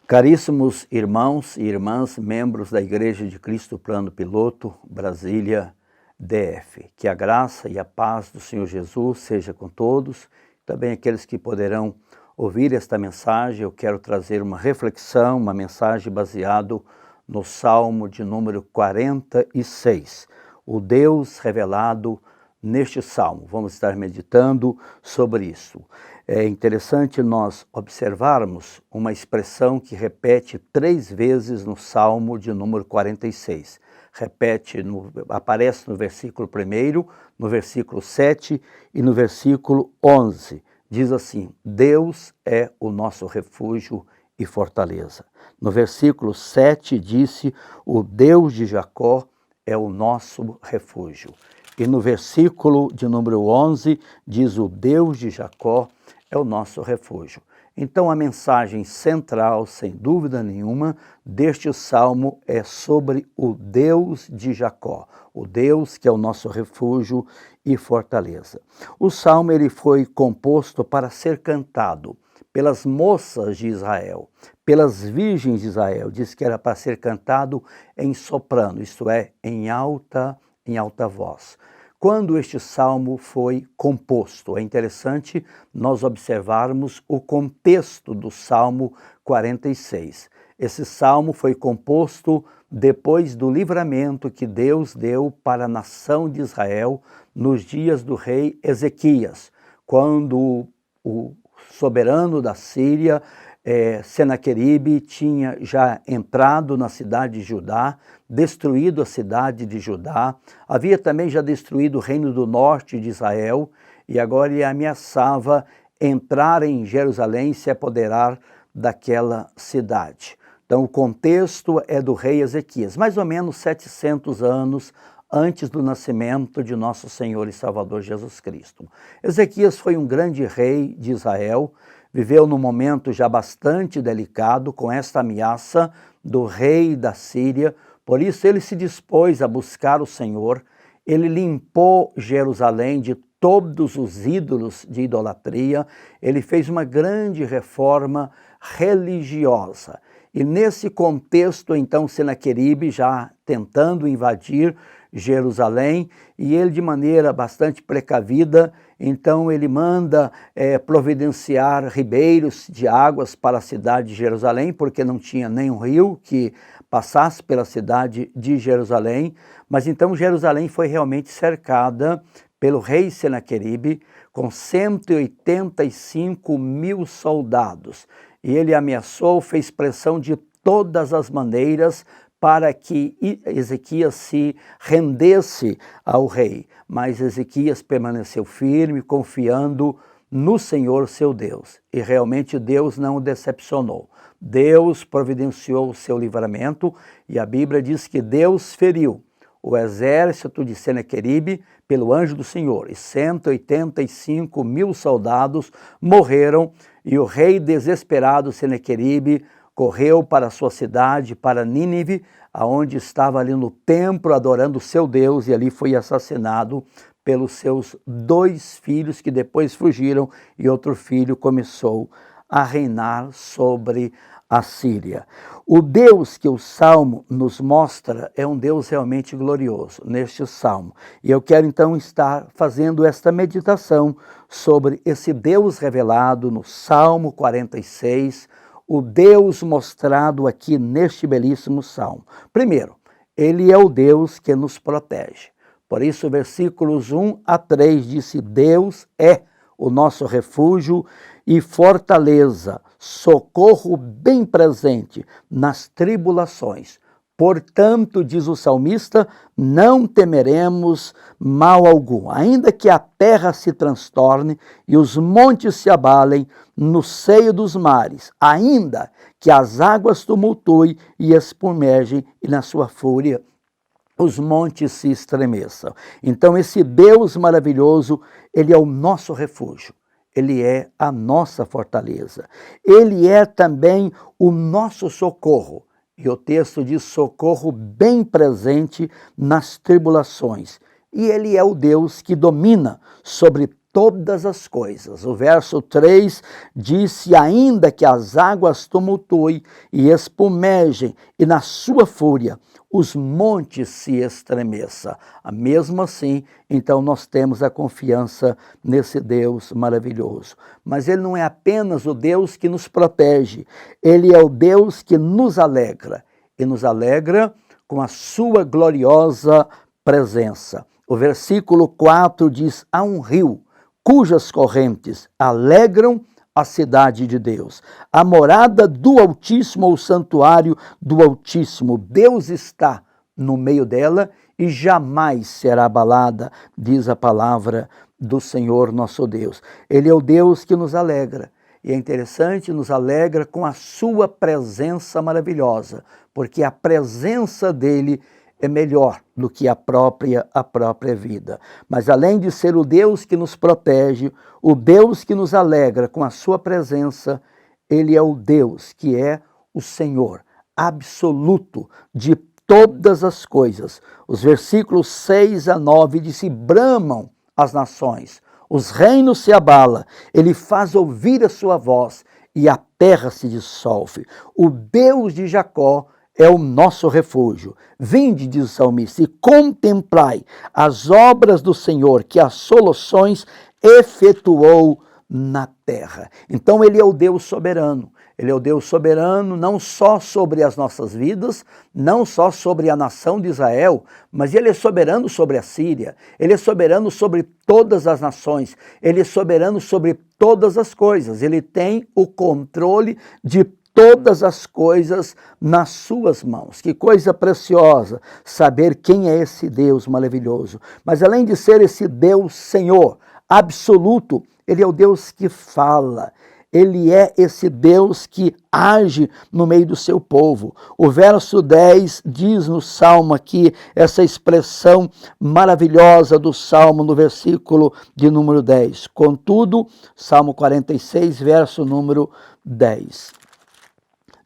Caríssimos irmãos e irmãs, membros da Igreja de Cristo Plano Piloto, Brasília, DF. Que a graça e a paz do Senhor Jesus seja com todos, também aqueles que poderão ouvir esta mensagem. Eu quero trazer uma reflexão, uma mensagem baseada no Salmo de número 46, o Deus revelado neste Salmo. Vamos estar meditando sobre isso. É interessante nós observarmos uma expressão que repete 3 vezes no Salmo de número 46. Aparece no versículo 1, no versículo 7 e no versículo 11. Diz assim: Deus é o nosso refúgio e fortaleza. No versículo 7 disse: o Deus de Jacó é o nosso refúgio. E no versículo de número 11 diz: o Deus de Jacó é o nosso refúgio. Então a mensagem central, sem dúvida nenhuma, deste salmo é sobre o Deus de Jacó, o Deus que é o nosso refúgio e fortaleza. O salmo ele foi composto para ser cantado pelas moças de Israel, pelas virgens de Israel. Diz que era para ser cantado em soprano, isto é, em alta voz. Quando este salmo foi composto, é interessante nós observarmos o contexto do Salmo 46. Esse salmo foi composto depois do livramento que Deus deu para a nação de Israel nos dias do rei Ezequias, quando o soberano da Síria, Senaqueribe, tinha já entrado na cidade de Judá, destruído a cidade de Judá, havia também já destruído o reino do norte de Israel, e agora ele ameaçava entrar em Jerusalém e se apoderar daquela cidade. Então o contexto é do rei Ezequias, mais ou menos 700 anos antes do nascimento de nosso Senhor e Salvador Jesus Cristo. Ezequias foi um grande rei de Israel, viveu num momento já bastante delicado com esta ameaça do rei da Síria. Por isso ele se dispôs a buscar o Senhor, ele limpou Jerusalém de todos os ídolos de idolatria, ele fez uma grande reforma religiosa. E nesse contexto, então, Senaqueribe já tentando invadir Jerusalém, e ele de maneira bastante precavida, então ele manda providenciar ribeiros de águas para a cidade de Jerusalém, porque não tinha nenhum rio que passasse pela cidade de Jerusalém. Mas então Jerusalém foi realmente cercada pelo rei Senaqueribe com 185 mil soldados. E ele ameaçou, fez pressão de todas as maneiras para que Ezequias se rendesse ao rei. Mas Ezequias permaneceu firme, confiando no Senhor seu Deus. E realmente Deus não o decepcionou. Deus providenciou o seu livramento, e a Bíblia diz que Deus feriu o exército de Senaqueribe pelo anjo do Senhor, e 185 mil soldados morreram, e o rei desesperado Senaqueribe correu para a sua cidade, para Nínive, aonde estava ali no templo adorando o seu Deus, e ali foi assassinado pelos seus 2 filhos, que depois fugiram, e outro filho começou a reinar sobre a Síria. O Deus que o Salmo nos mostra é um Deus realmente glorioso neste Salmo. E eu quero então estar fazendo esta meditação sobre esse Deus revelado no Salmo 46, o Deus mostrado aqui neste belíssimo Salmo. Primeiro, ele é o Deus que nos protege. Por isso, versículos 1 a 3 disse: Deus é o nosso refúgio e fortaleza, socorro bem presente nas tribulações. Portanto, diz o salmista, não temeremos mal algum, ainda que a terra se transtorne e os montes se abalem no seio dos mares, ainda que as águas tumultuem e espumejem e na sua fúria os montes se estremeçam. Então esse Deus maravilhoso, ele é o nosso refúgio. Ele é a nossa fortaleza. Ele é também o nosso socorro. E o texto diz socorro bem presente nas tribulações. E ele é o Deus que domina sobre todas as coisas. O verso 3 disse: ainda que as águas tumultuem e espumejem, e na sua fúria os montes se estremeçam. Mesmo assim, então nós temos a confiança nesse Deus maravilhoso. Mas Ele não é apenas o Deus que nos protege, Ele é o Deus que nos alegra, e nos alegra com a sua gloriosa presença. O versículo 4 diz: há um rio cujas correntes alegram a cidade de Deus, a morada do Altíssimo, ou o santuário do Altíssimo. Deus está no meio dela e jamais será abalada, diz a palavra do Senhor nosso Deus. Ele é o Deus que nos alegra. E é interessante, nos alegra com a sua presença maravilhosa, porque a presença dele é melhor do que a própria vida. Mas além de ser o Deus que nos protege, o Deus que nos alegra com a sua presença, Ele é o Deus que é o Senhor absoluto de todas as coisas. Os versículos 6 a 9 diz: bramam as nações, os reinos se abalam, Ele faz ouvir a sua voz e a terra se dissolve. O Deus de Jacó é o nosso refúgio. Vinde, diz o salmista, e contemplai as obras do Senhor, que as soluções efetuou na terra. Então Ele é o Deus soberano. Ele é o Deus soberano não só sobre as nossas vidas, não só sobre a nação de Israel, mas Ele é soberano sobre a Síria. Ele é soberano sobre todas as nações. Ele é soberano sobre todas as coisas. Ele tem o controle de todas as coisas nas suas mãos. Que coisa preciosa saber quem é esse Deus maravilhoso. Mas além de ser esse Deus Senhor absoluto, Ele é o Deus que fala. Ele é esse Deus que age no meio do seu povo. O verso 10 diz no Salmo aqui, essa expressão maravilhosa do Salmo, no versículo de número 10. Contudo, Salmo 46, verso número 10.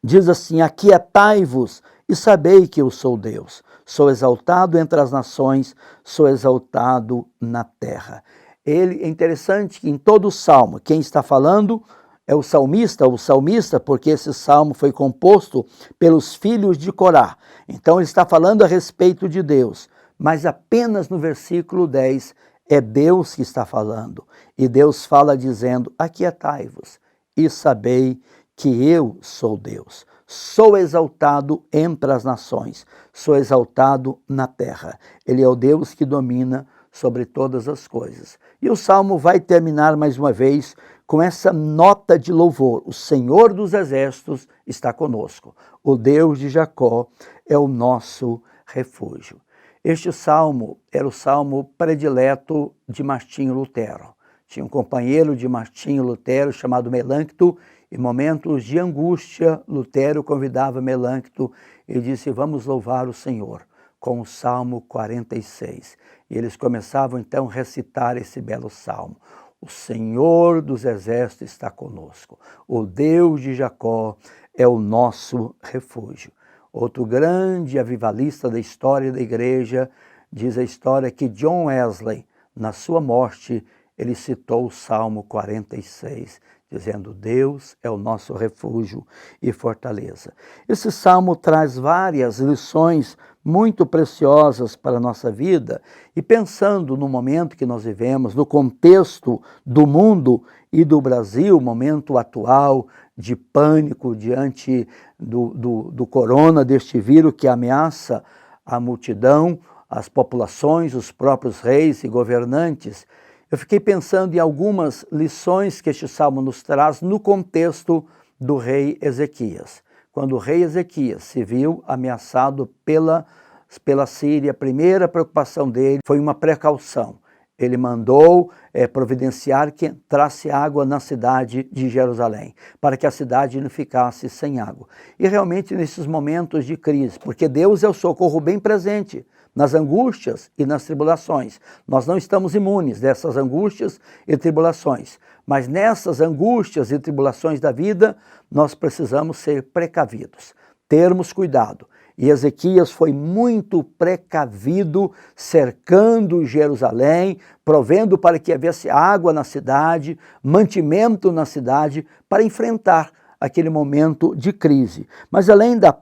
Diz assim: aquietai-vos e sabei que eu sou Deus. Sou exaltado entre as nações, sou exaltado na terra. É interessante que em todo o Salmo, quem está falando é o salmista, porque esse salmo foi composto pelos filhos de Corá. Então ele está falando a respeito de Deus, mas apenas no versículo 10 é Deus que está falando. E Deus fala dizendo: aquietai-vos e sabei que eu sou Deus. Sou exaltado entre as nações, sou exaltado na terra. Ele é o Deus que domina sobre todas as coisas. E o Salmo vai terminar mais uma vez com essa nota de louvor: o Senhor dos Exércitos está conosco. O Deus de Jacó é o nosso refúgio. Este salmo era o salmo predileto de Martinho Lutero. Tinha um companheiro de Martinho Lutero chamado Melâncto. Em momentos de angústia, Lutero convidava Melâncto e disse: vamos louvar o Senhor, com o Salmo 46. E eles começavam então a recitar esse belo salmo. O Senhor dos Exércitos está conosco. O Deus de Jacó é o nosso refúgio. Outro grande avivalista da história da igreja, diz a história que John Wesley, na sua morte, ele citou o Salmo 46, dizendo: Deus é o nosso refúgio e fortaleza. Esse salmo traz várias lições muito preciosas para a nossa vida, e pensando no momento que nós vivemos, no contexto do mundo e do Brasil, momento atual de pânico diante do corona, deste vírus que ameaça a multidão, as populações, os próprios reis e governantes, eu fiquei pensando em algumas lições que este salmo nos traz no contexto do rei Ezequias. Quando o rei Ezequias se viu ameaçado pela Síria, a primeira preocupação dele foi uma precaução. Ele mandou providenciar que entrasse água na cidade de Jerusalém, para que a cidade não ficasse sem água. E realmente nesses momentos de crise, porque Deus é o socorro bem presente nas angústias e nas tribulações. Nós não estamos imunes dessas angústias e tribulações, mas nessas angústias e tribulações da vida, nós precisamos ser precavidos, termos cuidado. E Ezequias foi muito precavido, cercando Jerusalém, provendo para que houvesse água na cidade, mantimento na cidade, para enfrentar aquele momento de crise. Mas além das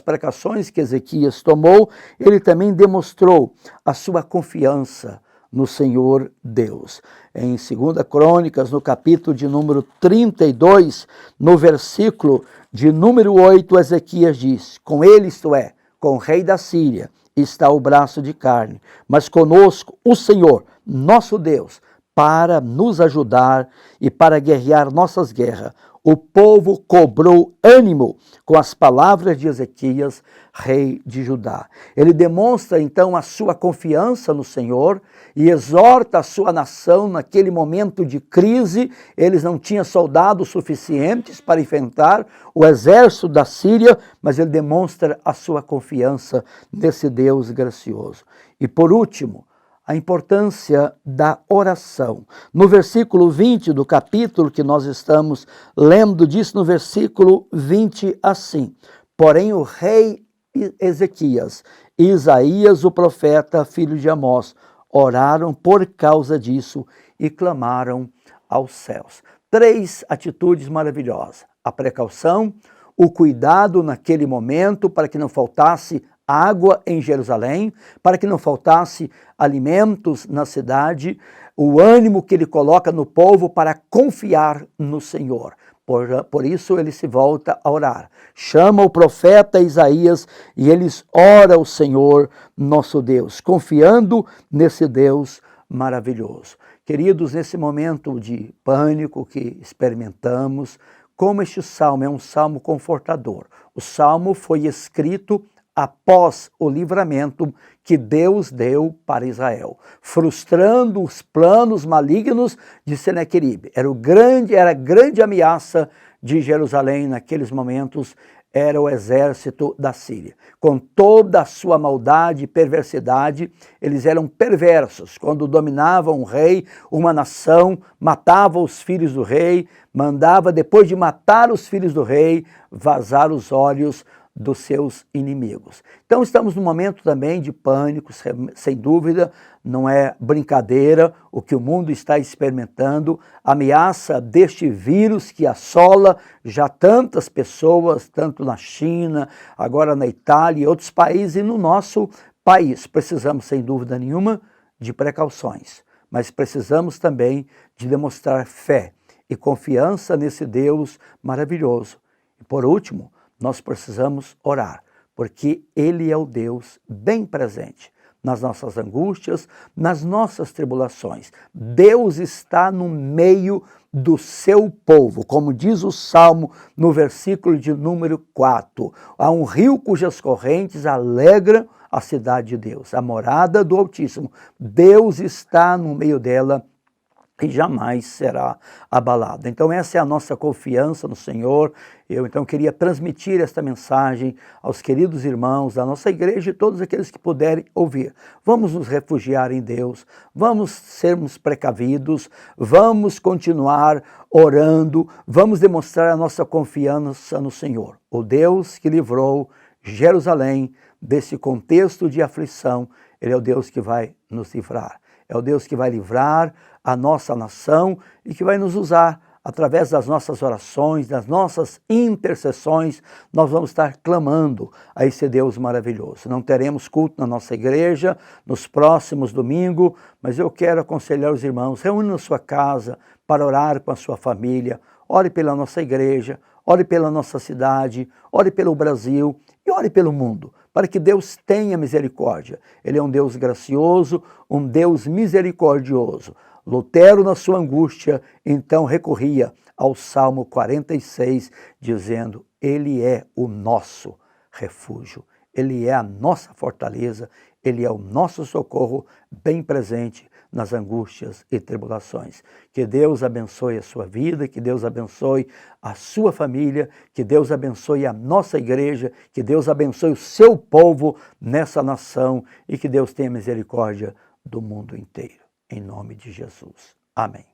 precauções que Ezequias tomou, ele também demonstrou a sua confiança no Senhor Deus. Em 2 Crônicas, no capítulo de número 32, no versículo de número 8, Ezequias diz: com ele, isto é, com o rei da Síria, está o braço de carne, mas conosco o Senhor, nosso Deus, para nos ajudar e para guerrear nossas guerras. O povo cobrou ânimo com as palavras de Ezequias, rei de Judá. Ele demonstra então a sua confiança no Senhor e exorta a sua nação naquele momento de crise. Eles não tinham soldados suficientes para enfrentar o exército da Síria, mas ele demonstra a sua confiança nesse Deus gracioso. E por último, a importância da oração. No versículo 20 do capítulo que nós estamos lendo, diz no versículo 20 assim: porém o rei Ezequias e Isaías, o profeta, filho de Amós, oraram por causa disso e clamaram aos céus. 3 atitudes maravilhosas: a precaução, o cuidado naquele momento para que não faltasse água em Jerusalém, para que não faltasse alimentos na cidade, o ânimo que ele coloca no povo para confiar no Senhor. Por isso ele se volta a orar. Chama o profeta Isaías e eles oram ao Senhor nosso Deus, confiando nesse Deus maravilhoso. Queridos, nesse momento de pânico que experimentamos, como este salmo é um salmo confortador. O salmo foi escrito após o livramento que Deus deu para Israel, frustrando os planos malignos de Senaqueribe. Era a grande ameaça de Jerusalém naqueles momentos, era o exército da Síria. Com toda a sua maldade e perversidade, eles eram perversos. Quando dominavam um rei, uma nação, matavam os filhos do rei, mandava, depois de matar os filhos do rei, vazar os olhos dos seus inimigos. Então estamos num momento também de pânico, sem dúvida, não é brincadeira o que o mundo está experimentando, a ameaça deste vírus que assola já tantas pessoas, tanto na China, agora na Itália e outros países, e no nosso país. Precisamos, sem dúvida nenhuma, de precauções, mas precisamos também de demonstrar fé e confiança nesse Deus maravilhoso. E por último, nós precisamos orar, porque Ele é o Deus bem presente nas nossas angústias, nas nossas tribulações. Deus está no meio do seu povo, como diz o Salmo no versículo de número 4. Há um rio cujas correntes alegram a cidade de Deus, a morada do Altíssimo. Deus está no meio dela e jamais será abalada. Então essa é a nossa confiança no Senhor. Eu então queria transmitir esta mensagem aos queridos irmãos da nossa igreja e todos aqueles que puderem ouvir. Vamos nos refugiar em Deus, vamos sermos precavidos, vamos continuar orando, vamos demonstrar a nossa confiança no Senhor. O Deus que livrou Jerusalém desse contexto de aflição, Ele é o Deus que vai nos livrar. É o Deus que vai livrar a nossa nação e que vai nos usar através das nossas orações, das nossas intercessões. Nós vamos estar clamando a esse Deus maravilhoso. Não teremos culto na nossa igreja nos próximos domingos, mas eu quero aconselhar os irmãos, reúne na sua casa para orar com a sua família, ore pela nossa igreja, ore pela nossa cidade, ore pelo Brasil e ore pelo mundo, para que Deus tenha misericórdia. Ele é um Deus gracioso, um Deus misericordioso. Lutero, na sua angústia, então recorria ao Salmo 46, dizendo: Ele é o nosso refúgio, Ele é a nossa fortaleza, Ele é o nosso socorro bem presente nas angústias e tribulações. Que Deus abençoe a sua vida, que Deus abençoe a sua família, que Deus abençoe a nossa igreja, que Deus abençoe o seu povo nessa nação e que Deus tenha misericórdia do mundo inteiro. Em nome de Jesus. Amém.